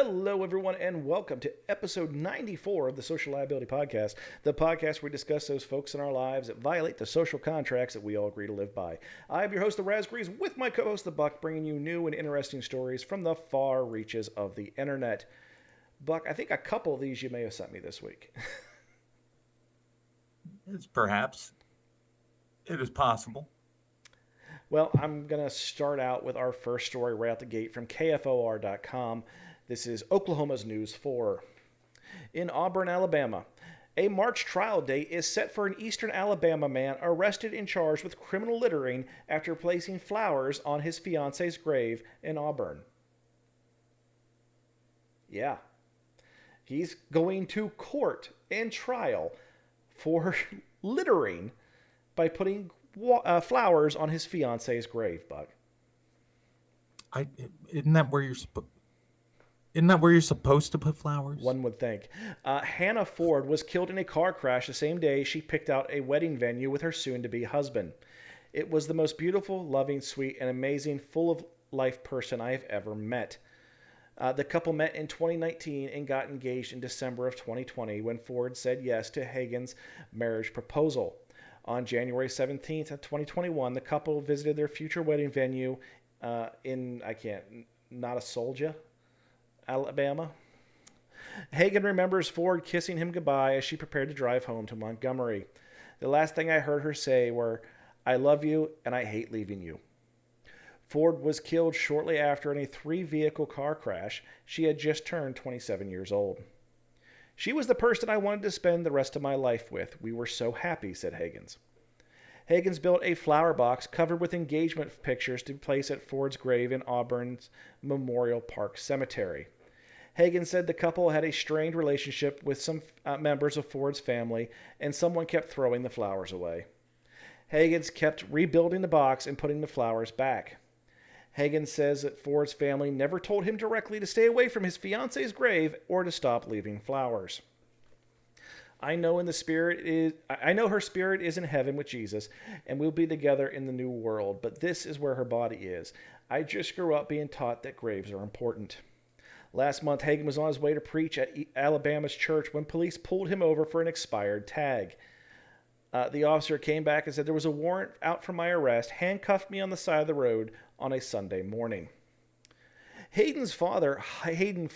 Hello, everyone, and welcome to episode 94 of the Social Liability Podcast, the podcast where we discuss those folks in our lives that violate the social contracts that we all agree to live by. I'm your host, the Raspberries, with my co-host, the Buck, bringing you new and interesting stories from the far reaches of the internet. Buck, I think a couple of these you may have sent me this week. It is possible. Well, I'm going to start out with our first story right out the gate from KFOR.com. This is Oklahoma's News 4. In Auburn, Alabama, a March trial date is set for an eastern Alabama man arrested and charged with criminal littering after placing flowers on his fiance's grave in Auburn. Yeah, he's going to court and trial for littering by putting flowers on his fiance's grave, Buck. I isn't that where you're isn't that where you're supposed to put flowers? One would think. Hannah Ford was killed in a car crash the same day she picked out a wedding venue with her soon-to-be husband. It was the most beautiful, loving, sweet, and amazing, full-of-life person I have ever met. The couple met in 2019 and got engaged in December of 2020 when Ford said yes to Hagen's marriage proposal. On January 17th of 2021, the couple visited their future wedding venue Notasulga, Alabama. Hagen remembers Ford kissing him goodbye as she prepared to drive home to Montgomery. The last thing I heard her say were, "I love you and I hate leaving you." Ford was killed shortly after in a 3-vehicle car crash. She had just turned 27 years old. "She was the person I wanted to spend the rest of my life with. We were so happy," said Hagens. Hagens built a flower box covered with engagement pictures to place at Ford's grave in Auburn's Memorial Park Cemetery. Hagens said the couple had a strained relationship with some members of Ford's family, and someone kept throwing the flowers away. Hagens kept rebuilding the box and putting the flowers back. Hagens says that Ford's family never told him directly to stay away from his fiance's grave or to stop leaving flowers. I know her spirit is in heaven with Jesus, and we'll be together in the new world, but this is where her body is. I just grew up being taught that graves are important. Last month, Hagen was on his way to preach at Alabama's church when police pulled him over for an expired tag. The officer came back and said there was a warrant out for my arrest, handcuffed me on the side of the road on a Sunday morning. Hannah's father, Hayden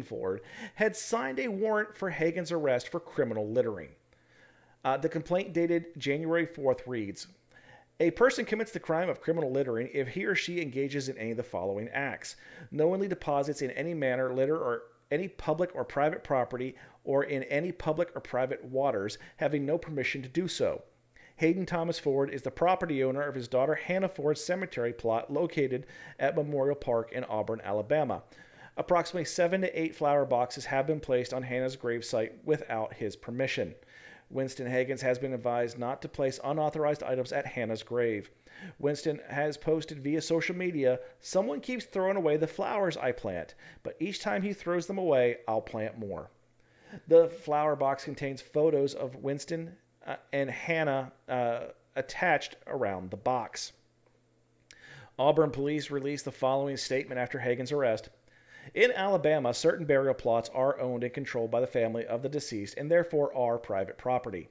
Ford, had signed a warrant for Hagen's arrest for criminal littering. The complaint dated January 4th reads, "A person commits the crime of criminal littering if he or she engages in any of the following acts: knowingly deposits in any manner litter or any public or private property or in any public or private waters, having no permission to do so. Hayden Thomas Ford is the property owner of his daughter Hannah Ford's cemetery plot located at Memorial Park in Auburn, Alabama. Approximately 7 to 8 flower boxes have been placed on Hannah's gravesite without his permission. Winston Hagens has been advised not to place unauthorized items at Hannah's grave. Winston has posted via social media, 'Someone keeps throwing away the flowers I plant, but each time he throws them away, I'll plant more.' The flower box contains photos of Winston and Hannah attached around the box." Auburn police released the following statement after Hagen's arrest. "In Alabama, certain burial plots are owned and controlled by the family of the deceased and therefore are private property.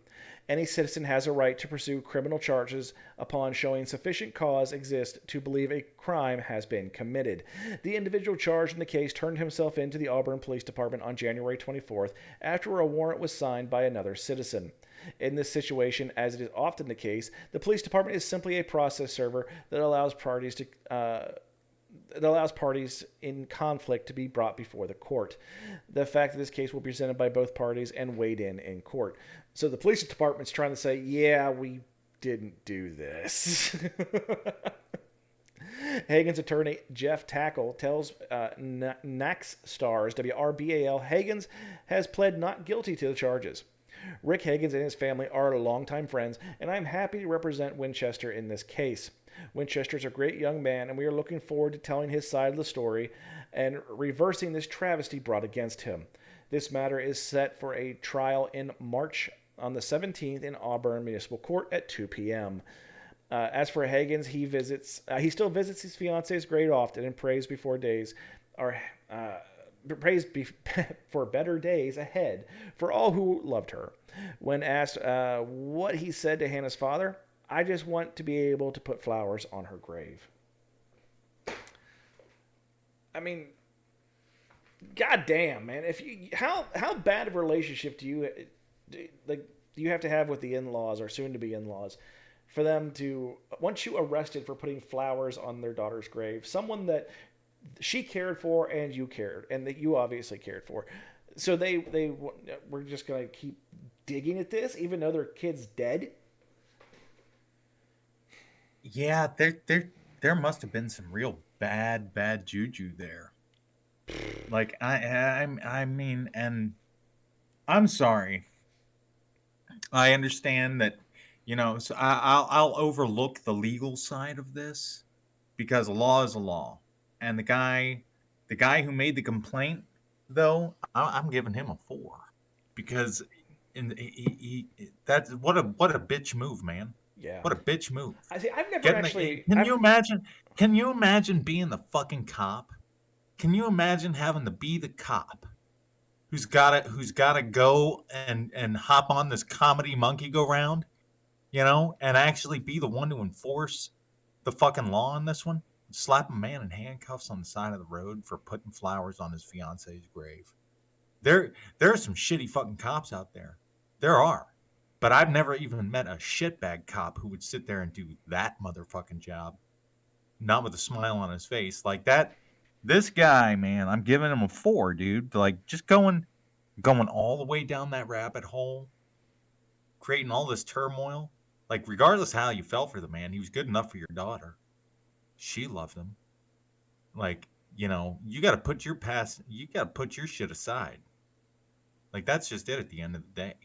Any citizen has a right to pursue criminal charges upon showing sufficient cause exists to believe a crime has been committed. The individual charged in the case turned himself in to the Auburn Police Department on January 24th after a warrant was signed by another citizen. In this situation, as it is often the case, the police department is simply a process server that allows parties in conflict to be brought before the court. The fact that this case will be presented by both parties and weighed in court." So the police department's trying to say, yeah, we didn't do this. Hagen's attorney, Jeff Tackle, tells Nax Stars, WRBAL, Hagens has pled not guilty to the charges. "Rick Hagens and his family are longtime friends, and I'm happy to represent Winchester in this case. Winchester's a great young man, and we are looking forward to telling his side of the story and reversing this travesty brought against him. This matter is set for a trial in March on the 17th in Auburn Municipal Court at 2 p.m. As for Hagens, he still visits his fiance's grave often and prays before days uh, praise be for better days ahead for all who loved her. When asked what he said to Hannah's father, I just want to be able to put flowers on her grave. I mean, goddamn, man! If you how bad of a relationship do you have to have with the in-laws or soon-to-be in-laws for them to once you arrested for putting flowers on their daughter's grave, someone that she cared for and you cared and that you obviously cared for, so they were just gonna keep digging at this even though their kid's dead. Yeah, there must have been some real bad juju there. Like I mean, and I'm sorry. I understand that, so I'll overlook the legal side of this because a law is a law, and the guy who made the complaint, though, I'm giving him a 4 because that's what a bitch move, man. Yeah, What a bitch move. I see. I've never Getting actually. can I've you imagine? Can you imagine being the fucking cop? Can you imagine having to be the cop who's gotta go and hop on this comedy monkey go round, and actually be the one to enforce the fucking law on this one? Slap a man in handcuffs on the side of the road for putting flowers on his fiance's grave. There are some shitty fucking cops out there. There are. But I've never even met a shitbag cop who would sit there and do that motherfucking job. Not with a smile on his face. Like that. This guy, man, I'm giving him a 4, dude. Like just going all the way down that rabbit hole, creating all this turmoil. Like regardless how you felt for the man, he was good enough for your daughter. She loved him. Like, you got to put your shit aside. Like that's just it at the end of the day.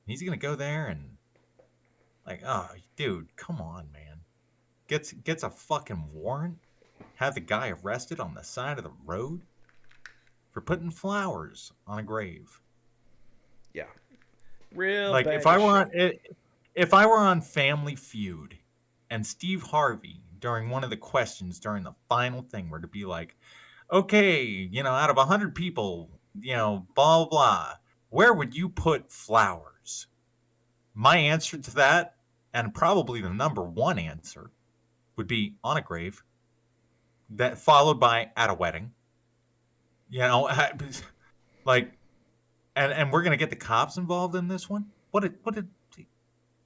He's going to go there and like, oh, dude, come on, man. Gets a fucking warrant, have the guy arrested on the side of the road for putting flowers on a grave. Yeah, real Like bag of shit. if I were on Family Feud and Steve Harvey during one of the questions during the final thing were to be like, okay, out of 100 people, blah blah blah, where would you put flowers? My answer to that, and probably the number one answer, would be on a grave. That followed by at a wedding. You know, like, and we're gonna get the cops involved in this one. What a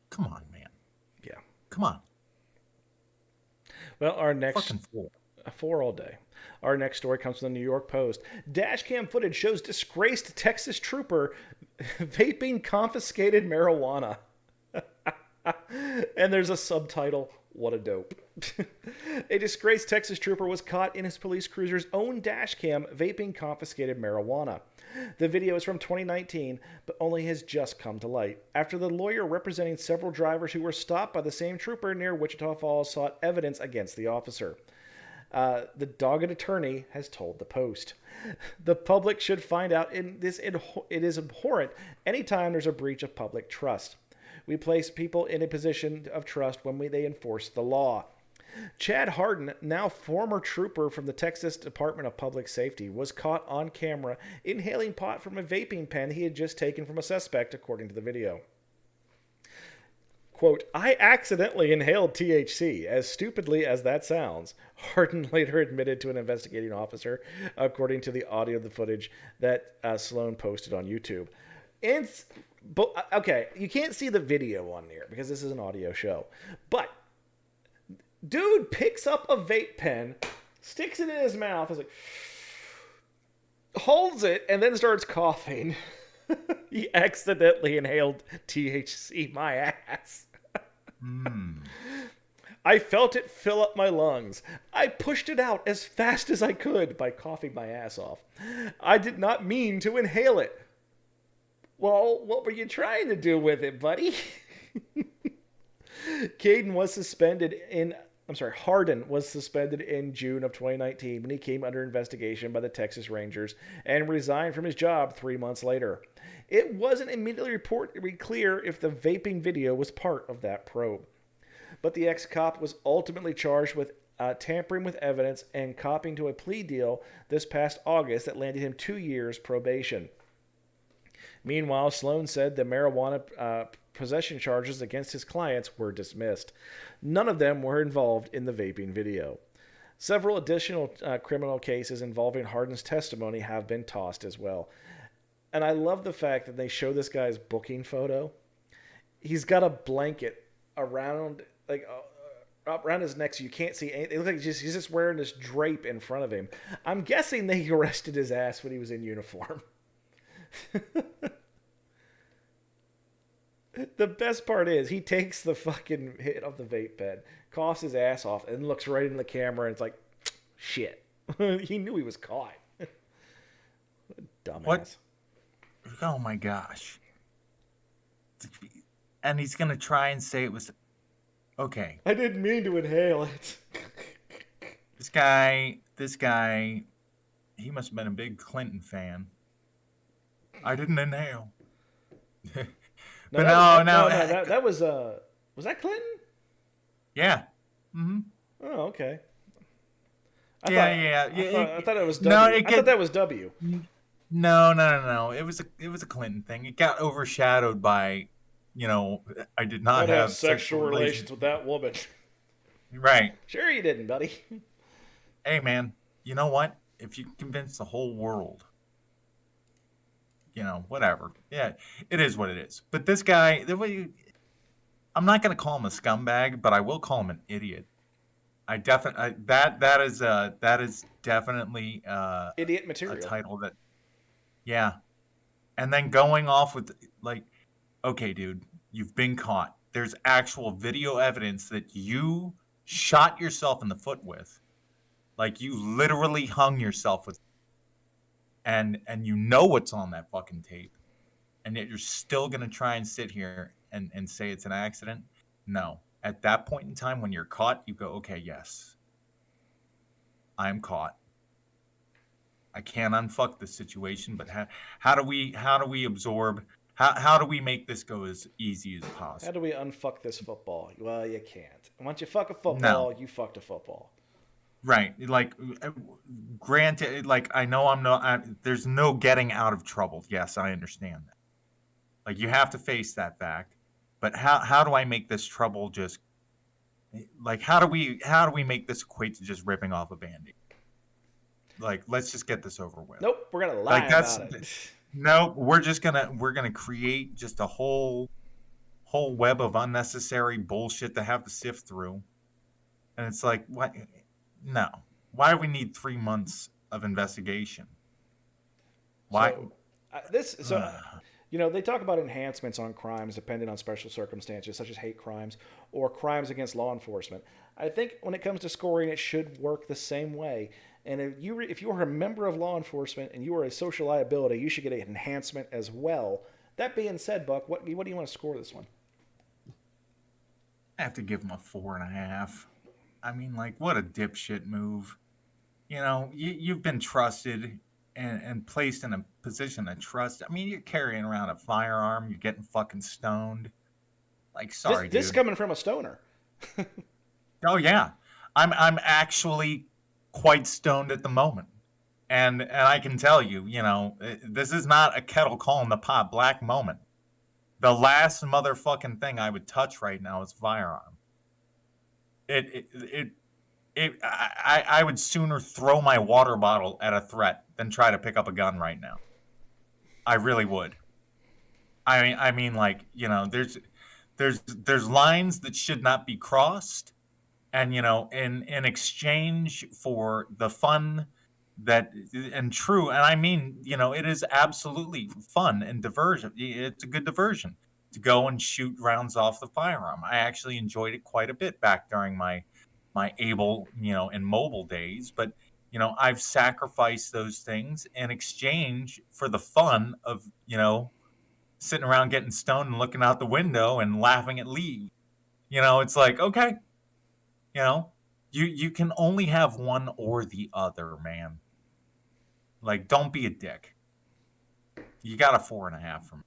come on, man. Yeah. Come on. Well, our next Fucking fool. 4 all day. Our next story comes from the New York Post. Dashcam footage shows disgraced Texas trooper vaping confiscated marijuana. And there's a subtitle, what a dope. A disgraced Texas trooper was caught in his police cruiser's own dashcam vaping confiscated marijuana. The video is from 2019, but only has just come to light after the lawyer representing several drivers who were stopped by the same trooper near Wichita Falls sought evidence against the officer. The dogged attorney has told the Post. The public should find out it is abhorrent anytime there's a breach of public trust. We place people in a position of trust when they enforce the law. Chad Harden, now former trooper from the Texas Department of Public Safety, was caught on camera inhaling pot from a vaping pen he had just taken from a suspect, according to the video. Quote, I accidentally inhaled THC, as stupidly as that sounds, Harden later admitted to an investigating officer, according to the audio of the footage that Sloan posted on YouTube. Okay, you can't see the video on there because this is an audio show. But dude picks up a vape pen, sticks it in his mouth, is like, holds it, and then starts coughing. He accidentally inhaled THC, my ass. I felt it fill up my lungs. I pushed it out as fast as I could by coughing my ass off. I did not mean to inhale it. Well, what were you trying to do with it, buddy? Harden was suspended in June of 2019 when he came under investigation by the Texas Rangers and resigned from his job 3 months later. It wasn't immediately clear if the vaping video was part of that probe. But the ex-cop was ultimately charged with tampering with evidence, and copying to a plea deal this past August that landed him 2 years probation. Meanwhile, Sloan said the marijuana possession charges against his clients were dismissed. None of them were involved in the vaping video. Several additional criminal cases involving Hardin's testimony have been tossed as well. And I love the fact that they show this guy's booking photo. He's got a blanket around, like, around his neck, so you can't see anything. It looks like he's just wearing this drape in front of him. I'm guessing they arrested his ass when he was in uniform. The best part is he takes the fucking hit of the vape pen, coughs his ass off, and looks right in the camera, and it's like, shit. He knew he was caught. Dumbass. What? Oh my gosh. And he's going to try and say it was... Okay. I didn't mean to inhale it. This guy, he must have been a big Clinton fan. I didn't inhale. But no. That was that Clinton? Yeah. Mm-hmm. Oh, okay. Yeah. I thought it was W. I thought that was W. No. It was a Clinton thing. It got overshadowed by, I did not have sexual relations with that woman. Right. Sure you didn't, buddy. Hey, man. You know what? If you convince the whole world, whatever. Yeah, it is what it is. But this guy, I'm not going to call him a scumbag, but I will call him an idiot. That is definitely idiot material. A title that, yeah. And then going off with, like, okay, dude, you've been caught. There's actual video evidence that you shot yourself in the foot with. Like, you literally hung yourself with, and you know what's on that fucking tape, and yet you're still going to try and sit here and say it's an accident? No. At that point in time, when you're caught, you go, okay, yes, I'm caught. I can't unfuck this situation, but how do we absorb? How do we make this go as easy as possible? How do we unfuck this football? Well, you can't. Once you fuck a football, you fucked a football. Right. Like, granted, like, I know there's no getting out of trouble. Yes, I understand that. Like, you have to face that fact. But how do I make this trouble just, like, how do we make this equate to just ripping off a Band-Aid? Like, let's just get this over with. Nope, we're gonna lie about it. No, we're gonna create just a whole web of unnecessary bullshit to have to sift through. And it's like, what? No. Why do we need 3 months of investigation? Why? They talk about enhancements on crimes depending on special circumstances, such as hate crimes or crimes against law enforcement. I think when it comes to scoring, it should work the same way. And if you are a member of law enforcement and you are a social liability, you should get an enhancement as well. That being said, Buck, what do you want to score this one? I have to give him a 4.5. I mean, like, what a dipshit move. You've been trusted and placed in a position of trust. I mean, you're carrying around a firearm. You're getting fucking stoned. Like, sorry, this dude. coming from a stoner. Oh, yeah. I'm actually quite stoned at the moment. And I can tell you, this is not a kettle calling the pot black moment. The last motherfucking thing I would touch right now is a firearm. I would sooner throw my water bottle at a threat than try to pick up a gun right now. I really would. I mean, like, there's lines that should not be crossed, and in exchange for the fun and I mean, it is absolutely fun and diversion. It's a good diversion to go and shoot rounds off the firearm. I actually enjoyed it quite a bit back during my able, and mobile days. But, I've sacrificed those things in exchange for the fun of, sitting around getting stoned and looking out the window and laughing at Lee. It's like, okay, you can only have one or the other, man. Like, don't be a dick. You got a 4.5 from me.